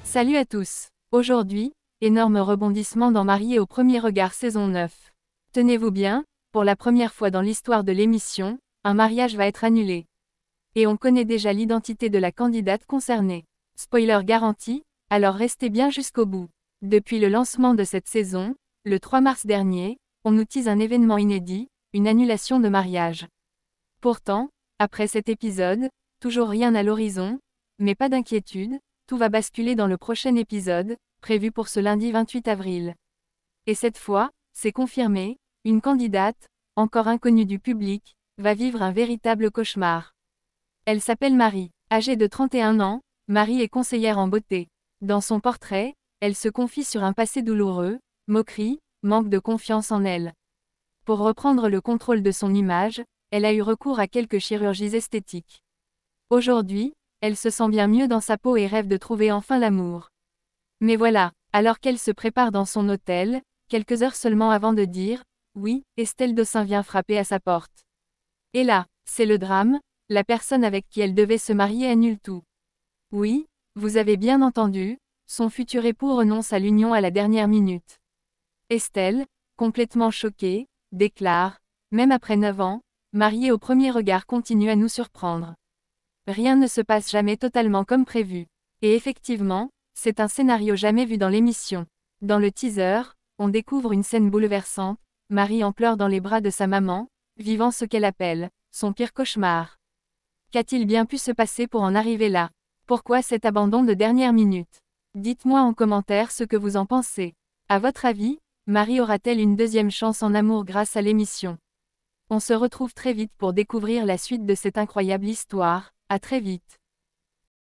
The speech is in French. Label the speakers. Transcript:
Speaker 1: Salut à tous. Aujourd'hui, énorme rebondissement dans Mariés au premier regard saison 9. Tenez-vous bien, pour la première fois dans l'histoire de l'émission, un mariage va être annulé. Et on connaît déjà l'identité de la candidate concernée. Spoiler garanti, alors restez bien jusqu'au bout. Depuis le lancement de cette saison, le 3 mars dernier, on nous tease un événement inédit, une annulation de mariage. Pourtant, après cet épisode, toujours rien à l'horizon, mais pas d'inquiétude, tout va basculer dans le prochain épisode, prévu pour ce lundi 28 avril. Et cette fois, c'est confirmé, une candidate, encore inconnue du public, va vivre un véritable cauchemar. Elle s'appelle Marie. Âgée de 31 ans, Marie est conseillère en beauté. Dans son portrait, elle se confie sur un passé douloureux, moquerie, manque de confiance en elle. Pour reprendre le contrôle de son image, elle a eu recours à quelques chirurgies esthétiques. Aujourd'hui, elle se sent bien mieux dans sa peau et rêve de trouver enfin l'amour. Mais voilà, alors qu'elle se prépare dans son hôtel, quelques heures seulement avant de dire « Oui », Estelle Dossin vient frapper à sa porte. Et là, c'est le drame, la personne avec qui elle devait se marier annule tout. Oui, vous avez bien entendu, son futur époux renonce à l'union à la dernière minute. Estelle, complètement choquée, déclare « Même après 9 ans, Mariée au premier regard continue à nous surprendre. Rien ne se passe jamais totalement comme prévu. Et effectivement, c'est un scénario jamais vu dans l'émission. Dans le teaser, on découvre une scène bouleversante, Marie en pleurs dans les bras de sa maman, vivant ce qu'elle appelle son pire cauchemar. Qu'a-t-il bien pu se passer pour en arriver là? Pourquoi cet abandon de dernière minute? Dites-moi en commentaire ce que vous en pensez. À votre avis, Marie aura-t-elle une deuxième chance en amour grâce à l'émission? On se retrouve très vite pour découvrir la suite de cette incroyable histoire. À très vite.